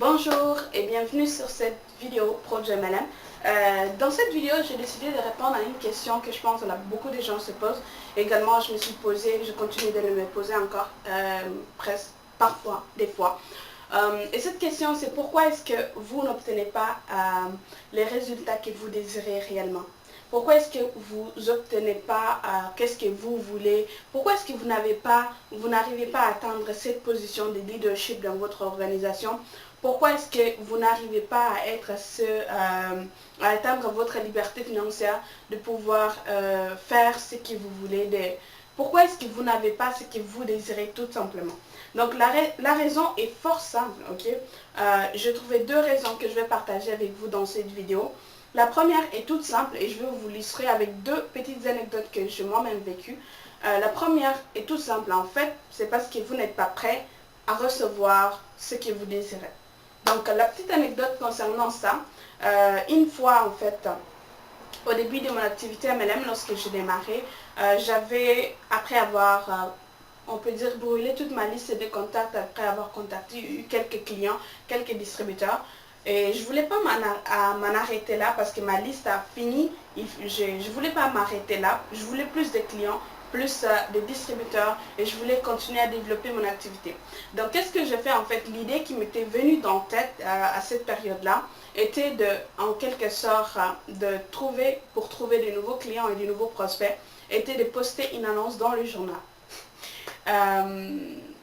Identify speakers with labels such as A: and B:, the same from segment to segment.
A: Bonjour et bienvenue sur cette vidéo Projet MLM. Dans cette vidéo, j'ai décidé de répondre à une question que je pense que beaucoup de gens se posent. Également, je me suis posée, je continue de me poser encore, presque, parfois, des fois. Et cette question, c'est pourquoi est-ce que vous n'obtenez pas les résultats que vous désirez réellement? Pourquoi est-ce que vous n'obtenez pas qu'est-ce que vous voulez? Pourquoi est-ce que vous n'arrivez pas à atteindre cette position de leadership dans votre organisation? Pourquoi est-ce que vous n'arrivez pas à atteindre votre liberté financière, de pouvoir faire ce que vous voulez? Pourquoi est-ce que vous n'avez pas ce que vous désirez tout simplement? Donc la raison est fort simple, ok? J'ai trouvé deux raisons que je vais partager avec vous dans cette vidéo. La première est toute simple et je vais vous l'illustrer avec deux petites anecdotes que j'ai moi-même vécues. La première est toute simple en fait, c'est parce que vous n'êtes pas prêt à recevoir ce que vous désirez. Donc la petite anecdote concernant ça, une fois en fait, au début de mon activité MLM, lorsque j'ai démarré, j'avais, après avoir, on peut dire, brûlé toute ma liste de contacts, après avoir contacté quelques clients, quelques distributeurs, et je ne voulais pas m'en arrêter là parce que ma liste a fini. Je ne voulais pas m'arrêter là. Je voulais plus de clients, plus de distributeurs et je voulais continuer à développer mon activité. Donc, qu'est-ce que j'ai fait en fait? L'idée qui m'était venue dans la tête à cette période-là était de, en quelque sorte, pour trouver de nouveaux clients et de nouveaux prospects, était de poster une annonce dans le journal.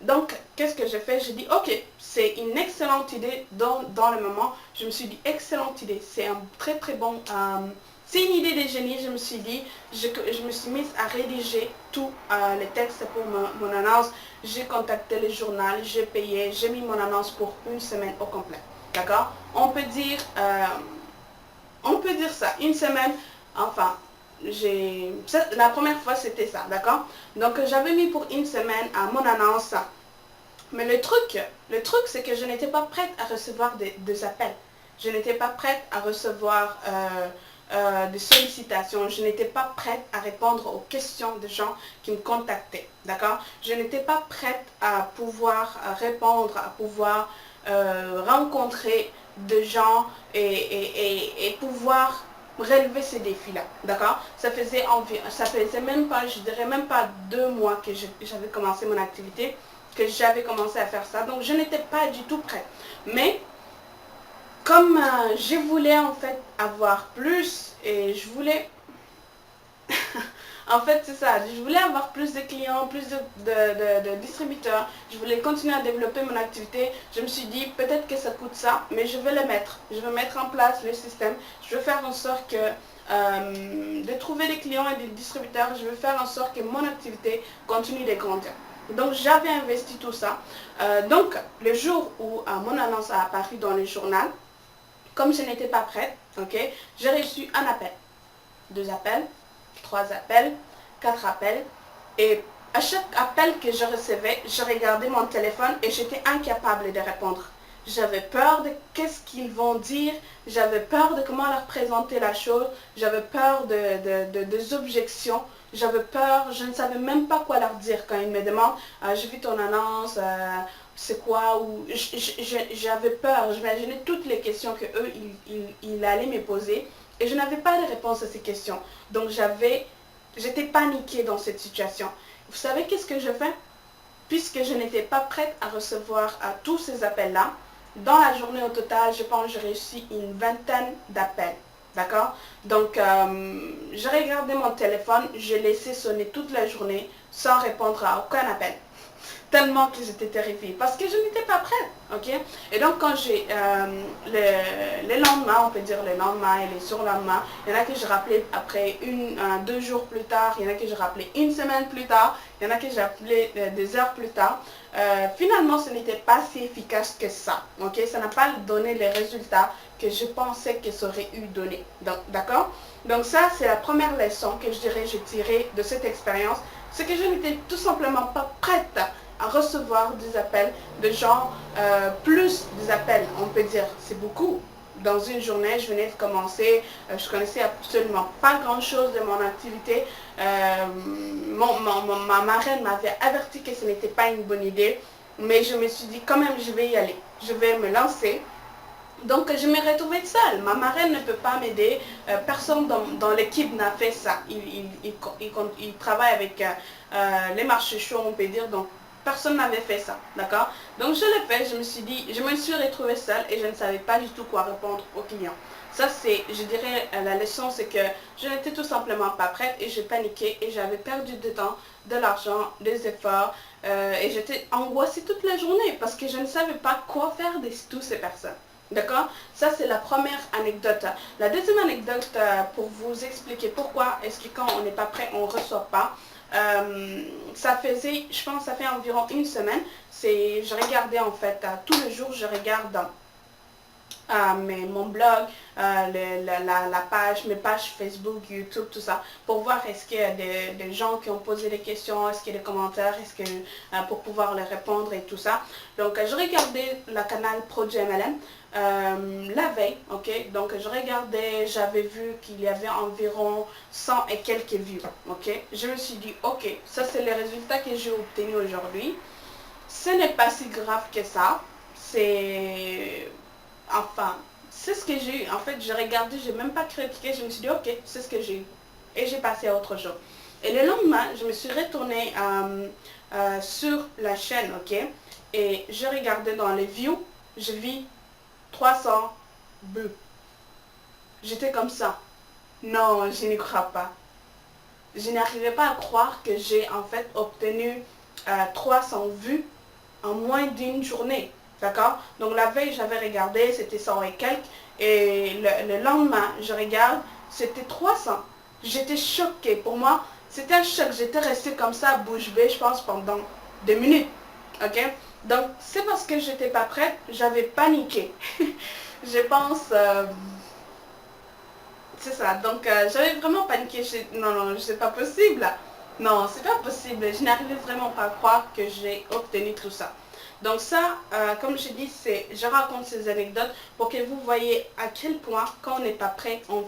A: Donc, qu'est-ce que j'ai fait? J'ai dit, ok, c'est une excellente idée dans le moment. Je me suis dit, excellente idée, c'est un très très bon... c'est une idée de génie, je me suis dit, je me suis mise à rédiger tous les textes pour mon annonce. J'ai contacté le journal, j'ai payé, j'ai mis mon annonce pour une semaine au complet. D'accord? On peut dire ça, une semaine, enfin... La première fois c'était ça, d'accord? Donc j'avais mis pour une semaine à mon annonce. Mais le truc c'est que je n'étais pas prête à recevoir des appels. Je n'étais pas prête à recevoir des sollicitations. Je n'étais pas prête à répondre aux questions des gens qui me contactaient, d'accord? Je n'étais pas prête à pouvoir répondre, à pouvoir rencontrer des gens et pouvoir relever ces défis-là, d'accord? Ça faisait même pas, je dirais même pas 2 mois que j'avais commencé mon activité, que j'avais commencé à faire ça. Donc, je n'étais pas du tout prête. Mais, comme je voulais en fait avoir plus et je voulais... En fait, c'est ça. Je voulais avoir plus de clients, plus de distributeurs. Je voulais continuer à développer mon activité. Je me suis dit, peut-être que ça coûte ça, mais je vais le mettre. Je vais mettre en place le système. Je vais faire en sorte que de trouver des clients et des distributeurs, je vais faire en sorte que mon activité continue de grandir. Donc, j'avais investi tout ça. Donc, le jour où mon annonce a apparu dans le journal, comme je n'étais pas prête, ok, j'ai reçu un appel, 2 appels, 3 appels, 4 appels. Et à chaque appel que je recevais, je regardais mon téléphone et j'étais incapable de répondre. J'avais peur de qu'est-ce qu'ils vont dire, j'avais peur de comment leur présenter la chose, j'avais peur des objections, j'avais peur, je ne savais même pas quoi leur dire quand ils me demandent j'ai vu ton annonce, c'est quoi, ou j'avais peur, j'imaginais toutes les questions que eux ils allaient me poser et je n'avais pas de réponse à ces questions. Donc j'étais paniquée dans cette situation. Vous savez qu'est-ce que je fais? Puisque je n'étais pas prête à recevoir tous ces appels-là, dans la journée au total, je pense que j'ai réussi une vingtaine d'appels. D'accord? Donc, j'ai regardé mon téléphone, j'ai laissé sonner toute la journée sans répondre à aucun appel. Tellement que j'étais terrifiée parce que je n'étais pas prête, ok? Et donc quand j'ai les lendemains, on peut dire les lendemains et les surlendemains, il y en a que je rappelais après 2 jours plus tard, il y en a que je rappelais une semaine plus tard, il y en a que j'ai appelé des heures plus tard. Finalement, ce n'était pas si efficace que ça, ok? Ça n'a pas donné les résultats que je pensais que ça aurait eu donné, d'accord? Donc ça, c'est la première leçon que je dirais j'ai tirée de cette expérience, c'est que je n'étais tout simplement pas prête à recevoir des appels de gens, plus des appels, on peut dire, c'est beaucoup. Dans une journée, je venais de commencer, je connaissais absolument pas grand-chose de mon activité. Ma marraine m'avait averti que ce n'était pas une bonne idée, mais je me suis dit quand même, je vais y aller. je vais me lancer. Donc je me retrouvais seule, ma marraine ne peut pas m'aider, personne dans l'équipe n'a fait ça, il travaille avec les marchés chauds on peut dire, donc personne n'avait fait ça, d'accord. Donc je l'ai fait, je me suis dit, je me suis retrouvée seule et je ne savais pas du tout quoi répondre aux clients. Ça c'est, je dirais, la leçon c'est que je n'étais tout simplement pas prête et j'ai paniqué et j'avais perdu du temps, de l'argent, des efforts et j'étais angoissée toute la journée parce que je ne savais pas quoi faire de toutes ces personnes. D'accord. Ça, c'est la première anecdote. La deuxième anecdote, pour vous expliquer pourquoi est-ce que quand on n'est pas prêt, on ne reçoit pas. Ça faisait, je pense, ça fait environ une semaine. Je regardais en fait, tous les jours, je regarde mon blog, la page, mes pages Facebook, YouTube, tout ça, pour voir est-ce qu'il y a des gens qui ont posé des questions, est-ce qu'il y a des commentaires, est-ce que pour pouvoir les répondre et tout ça. Donc je regardais le canal ProJMLM la veille, ok, donc je regardais, j'avais vu qu'il y avait environ 100 et quelques vues, ok. Je me suis dit, ok, ça c'est les résultats que j'ai obtenus aujourd'hui. Ce n'est pas si grave que ça, c'est... Enfin, c'est ce que j'ai eu. En fait, j'ai regardé, j'ai même pas critiqué, je me suis dit, ok, c'est ce que j'ai eu. Et j'ai passé à autre chose. Et le lendemain, je me suis retournée sur la chaîne, ok. Et je regardais dans les views, je vis 300 vues. J'étais comme ça. Non, je n'y crois pas. Je n'arrivais pas à croire que j'ai en fait obtenu 300 vues en moins d'une journée. D'accord. Donc la veille, j'avais regardé, c'était 100 et quelques. Et le lendemain, je regarde, c'était 300. J'étais choquée. Pour moi, c'était un choc. J'étais restée comme ça, bouche bée, je pense, pendant 2 minutes. Ok. Donc, c'est parce que je n'étais pas prête, j'avais paniqué. Je pense... c'est ça. Donc, j'avais vraiment paniqué. Non, non, c'est pas possible. Non, c'est pas possible. Je n'arrivais vraiment pas à croire que j'ai obtenu tout ça. Donc ça, comme je dis, je raconte ces anecdotes pour que vous voyez à quel point, quand on n'est pas prêt, on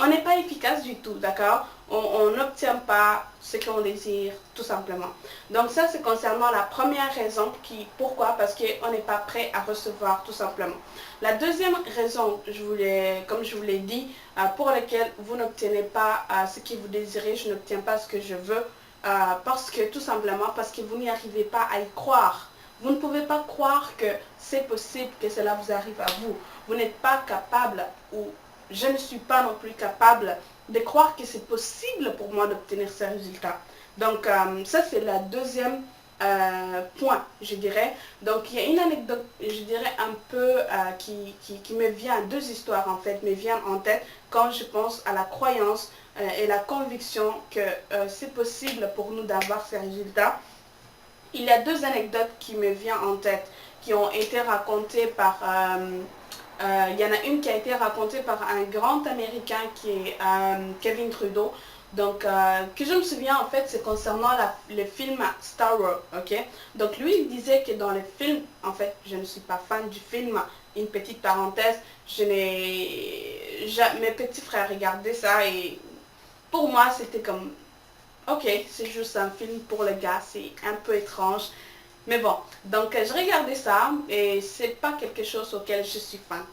A: n'est pas efficace du tout, d'accord. On n'obtient pas ce qu'on désire, tout simplement. Donc ça, c'est concernant la première raison. Pourquoi? Parce qu'on n'est pas prêt à recevoir, tout simplement. La deuxième raison, comme je vous l'ai dit, pour laquelle vous n'obtenez pas ce que vous désirez, je n'obtiens pas ce que je veux, parce que tout simplement, parce que vous n'y arrivez pas à y croire. Vous ne pouvez pas croire que c'est possible que cela vous arrive à vous. Vous n'êtes pas capable, ou je ne suis pas non plus capable de croire que c'est possible pour moi d'obtenir ces résultats. Donc ça c'est la deuxième point, je dirais. Donc il y a une anecdote, je dirais un peu, qui me vient, deux histoires en fait, me viennent en tête quand je pense à la croyance et la conviction que c'est possible pour nous d'avoir ces résultats. Il y a deux anecdotes qui me viennent en tête, qui ont été racontées par... il y en a une qui a été racontée par un grand américain qui est Kevin Trudeau. Donc, que je me souviens en fait, c'est concernant le film Star Wars, ok. Donc lui, il disait que dans le film, en fait, je ne suis pas fan du film, une petite parenthèse, mes petits frères regardaient ça et pour moi, c'était comme, ok, c'est juste un film pour les gars, c'est un peu étrange. Mais bon, donc je regardais ça et c'est pas quelque chose auquel je suis fan.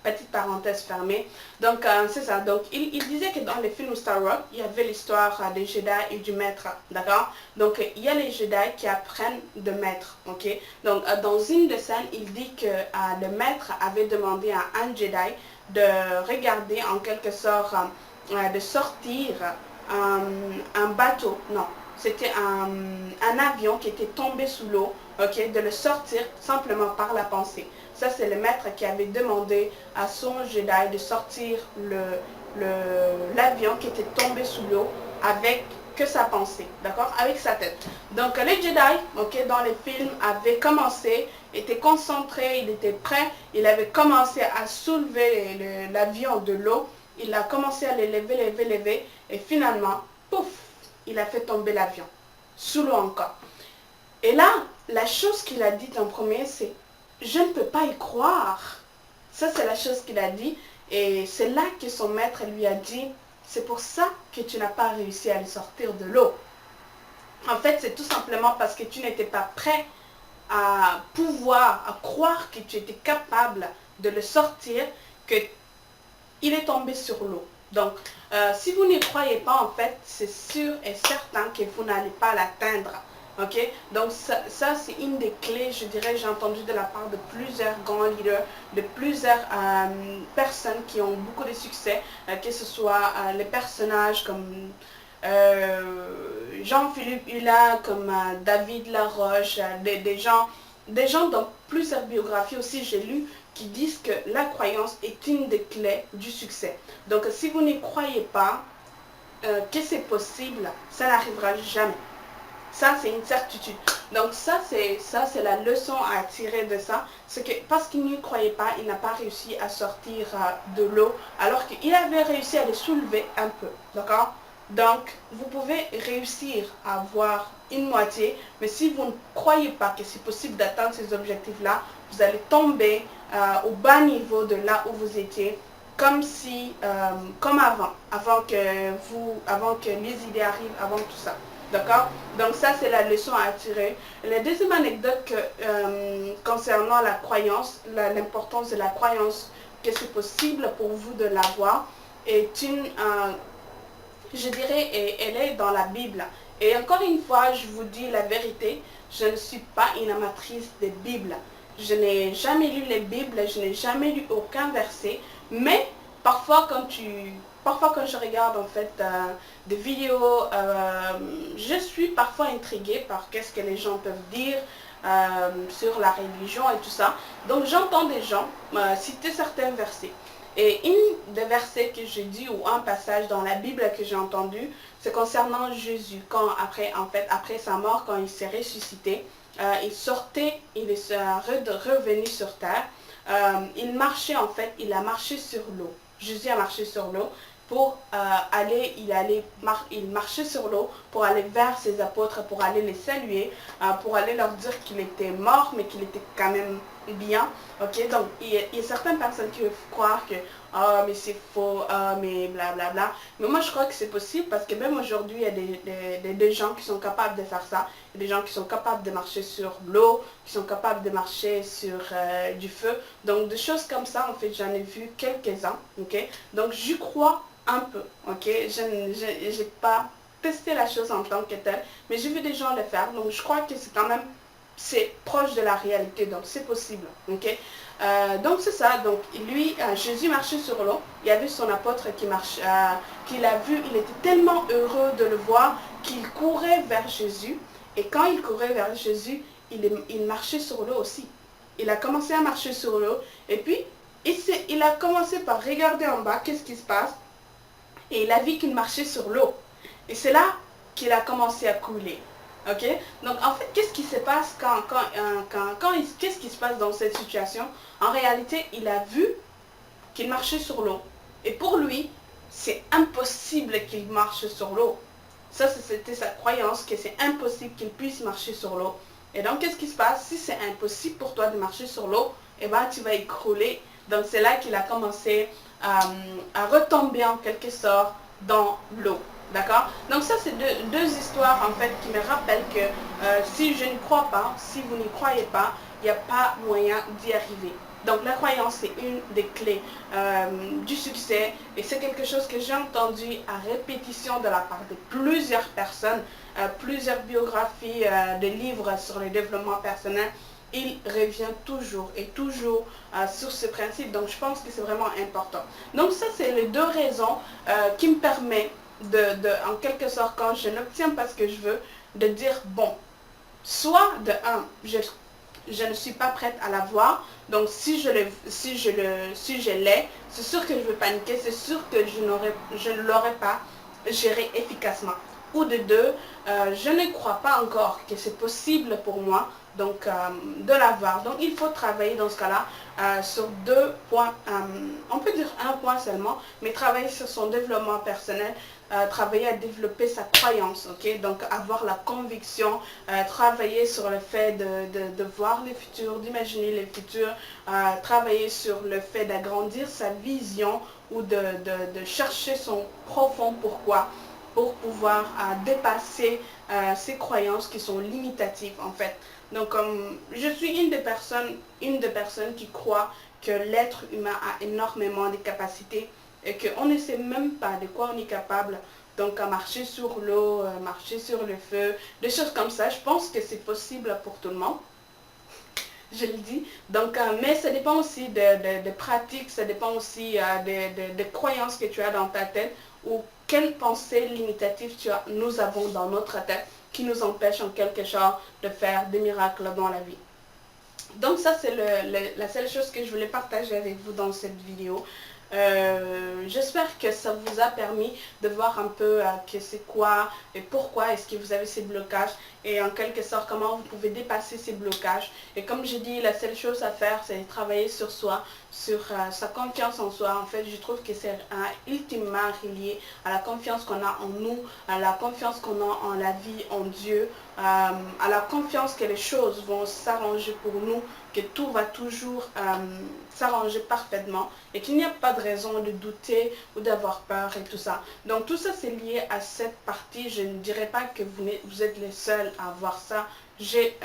A: Petite parenthèse fermée. Donc c'est ça. Donc il disait que dans les films Star Wars, il y avait l'histoire des Jedi et du maître. D'accord. Donc il y a les Jedi qui apprennent de maître. Ok. Donc dans une des scènes, il dit que le maître avait demandé à un Jedi de regarder en quelque sorte, de sortir un bateau. Non. C'était un avion qui était tombé sous l'eau, ok, de le sortir simplement par la pensée. Ça, c'est le maître qui avait demandé à son Jedi de sortir l'avion qui était tombé sous l'eau avec que sa pensée, d'accord, avec sa tête. Donc, les Jedi, ok, dans les films, avaient commencé, étaient concentrés, il était prêt, il avait commencé à soulever l'avion de l'eau, il a commencé à lever, et finalement, pouf, il a fait tomber l'avion, sous l'eau encore. Et là, la chose qu'il a dit en premier, c'est « Je ne peux pas y croire ». Ça, c'est la chose qu'il a dit. Et c'est là que son maître lui a dit « C'est pour ça que tu n'as pas réussi à le sortir de l'eau. » En fait, c'est tout simplement parce que tu n'étais pas prêt à pouvoir, à croire que tu étais capable de le sortir, que il est tombé sur l'eau. Donc, si vous n'y croyez pas, en fait, c'est sûr et certain que vous n'allez pas l'atteindre. Ok, donc ça c'est une des clés, je dirais, j'ai entendu de la part de plusieurs grands leaders, de plusieurs personnes qui ont beaucoup de succès, que ce soit les personnages comme Jean-Philippe Hulin, comme David Laroche, des gens dans plusieurs biographies aussi, j'ai lu, qui disent que la croyance est une des clés du succès. Donc si vous n'y croyez pas que c'est possible, ça n'arrivera jamais. Ça, c'est une certitude. Donc ça, c'est la leçon à tirer de ça. C'est que parce qu'il n'y croyait pas, il n'a pas réussi à sortir de l'eau, alors qu'il avait réussi à le soulever un peu. D'accord? Donc, vous pouvez réussir à avoir une moitié, mais si vous ne croyez pas que c'est possible d'atteindre ces objectifs-là, vous allez tomber au bas niveau de là où vous étiez, comme avant que les idées arrivent, avant tout ça. D'accord? Donc ça, c'est la leçon à tirer. La deuxième anecdote concernant la croyance, l'importance de la croyance, que c'est possible pour vous de l'avoir, est une, je dirais, elle est dans la Bible. Et encore une fois, je vous dis la vérité, je ne suis pas une amatrice des Bibles. Je n'ai jamais lu les Bibles, je n'ai jamais lu aucun verset, mais parfois quand je regarde en fait des vidéos, je suis parfois intriguée par qu'est-ce que les gens peuvent dire sur la religion et tout ça. Donc j'entends des gens citer certains versets. Et une des versets que j'ai dit, ou un passage dans la Bible que j'ai entendu, c'est concernant Jésus, quand après sa mort, quand il s'est ressuscité, il sortait, il est revenu sur terre, il marchait en fait, il a marché sur l'eau. Jésus a marché sur l'eau pour il marchait sur l'eau pour aller vers ses apôtres, pour aller les saluer, pour aller leur dire qu'il était mort, mais qu'il était quand même bien. Ok, donc il y a certaines personnes qui peuvent croire que oh mais c'est faux, oh mais blablabla. Mais moi je crois que c'est possible parce que même aujourd'hui il y a des gens qui sont capables de faire ça. Il y a des gens qui sont capables de marcher sur l'eau, qui sont capables de marcher sur du feu. Donc des choses comme ça, en fait, j'en ai vu quelques-uns. Ok, donc j'y crois un peu. Ok, je n'ai pas testé la chose en tant que telle, mais j'ai vu des gens le faire. Donc je crois que c'est quand même c'est proche de la réalité, donc c'est possible. Ok, donc c'est ça. Donc lui, Jésus marchait sur l'eau. Il y avait son apôtre qui marche, qu'il a vu. Il était tellement heureux de le voir qu'il courait vers Jésus. Et quand il courait vers Jésus, il marchait sur l'eau aussi. Il a commencé à marcher sur l'eau. Et puis, il a commencé par regarder en bas, qu'est-ce qui se passe. Et il a vu qu'il marchait sur l'eau. Et c'est là qu'il a commencé à couler. Ok? Donc en fait, qu'est-ce qui se passe qu'est-ce qui se passe dans cette situation? En réalité, il a vu qu'il marchait sur l'eau. Et pour lui, c'est impossible qu'il marche sur l'eau. Ça, c'était sa croyance, que c'est impossible qu'il puisse marcher sur l'eau. Et donc, qu'est-ce qui se passe? Si c'est impossible pour toi de marcher sur l'eau, eh ben, tu vas écrouler. Donc, c'est là qu'il a commencé à retomber en quelque sorte dans l'eau. D'accord? Donc ça, c'est deux histoires en fait qui me rappellent que si je ne crois pas, si vous n'y croyez pas, il n'y a pas moyen d'y arriver. Donc la croyance, c'est une des clés du succès et c'est quelque chose que j'ai entendu à répétition de la part de plusieurs personnes, plusieurs biographies de livres sur le développement personnel. Il revient toujours et toujours sur ce principe. Donc je pense que c'est vraiment important. Donc ça, c'est les deux raisons qui me permettent en quelque sorte, quand je n'obtiens pas ce que je veux, de dire bon, soit de un, je ne suis pas prête à l'avoir, donc si je l'ai, c'est sûr que je vais paniquer, c'est sûr que je ne l'aurai pas géré efficacement. Ou de deux, je ne crois pas encore que c'est possible pour moi donc de l'avoir. Donc il faut travailler dans ce cas-là sur deux points, on peut dire un point seulement, mais travailler sur son développement personnel, travailler à développer sa croyance, ok, donc avoir la conviction, travailler sur le fait de voir le futur, d'imaginer le futur, travailler sur le fait d'agrandir sa vision ou de chercher son profond pourquoi, pour pouvoir dépasser ces croyances qui sont limitatives en fait. Donc, je suis une des personnes qui croient que l'être humain a énormément de capacités et qu'on ne sait même pas de quoi on est capable. Donc, à marcher sur l'eau, marcher sur le feu, des choses comme ça. Je pense que c'est possible pour tout le monde. Je le dis. Donc, mais ça dépend aussi de pratiques, ça dépend aussi de croyances que tu as dans ta tête ou quelles pensées limitatives nous avons dans notre tête qui nous empêchent en quelque sorte de faire des miracles dans la vie. Donc ça, c'est la seule chose que je voulais partager avec vous dans cette vidéo. J'espère que ça vous a permis de voir un peu que c'est quoi et pourquoi est-ce que vous avez ces blocages et en quelque sorte comment vous pouvez dépasser ces blocages. Et comme je dis, la seule chose à faire, c'est de travailler sur soi, sur sa confiance en soi. En fait, je trouve que c'est ultimement relié à la confiance qu'on a en nous, à la confiance qu'on a en la vie, en Dieu, à la confiance que les choses vont s'arranger pour nous, que tout va toujours s'arranger parfaitement et qu'il n'y a pas de raison de douter ou d'avoir peur et tout ça. Donc tout ça c'est lié à cette partie. Je ne dirais pas que vous êtes les seuls à avoir ça. J'ai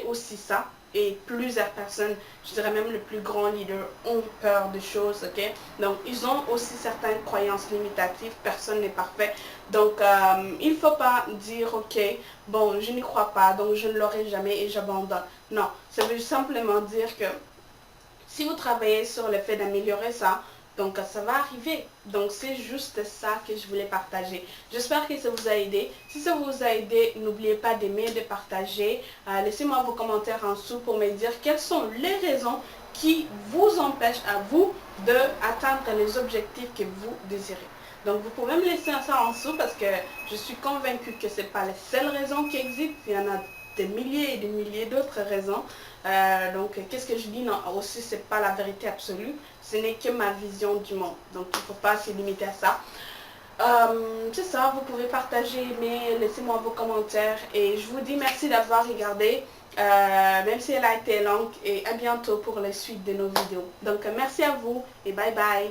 A: aussi ça. Et plusieurs personnes, je dirais même les plus grands leaders, ont peur de choses, ok? Donc, ils ont aussi certaines croyances limitatives, personne n'est parfait. Donc, il ne faut pas dire, ok, bon, je n'y crois pas, donc je ne l'aurai jamais et j'abandonne. Non, ça veut simplement dire que si vous travaillez sur le fait d'améliorer ça, donc ça va arriver. Donc c'est juste ça que je voulais partager. J'espère que ça vous a aidé. Si ça vous a aidé, n'oubliez pas d'aimer, de partager. Laissez-moi vos commentaires en dessous pour me dire quelles sont les raisons qui vous empêchent à vous d'atteindre les objectifs que vous désirez. Donc vous pouvez me laisser ça en dessous parce que je suis convaincue que ce n'est pas les seules raisons qui existent. Il y en a des milliers et des milliers d'autres raisons. Donc qu'est-ce que je dis? Non, aussi c'est pas la vérité absolue, ce n'est que ma vision du monde, donc il ne faut pas se limiter à ça. C'est ça, vous pouvez partager, aimer, laissez-moi vos commentaires et je vous dis merci d'avoir regardé, même si elle a été longue, et à bientôt pour la suite de nos vidéos. Donc merci à vous et bye bye.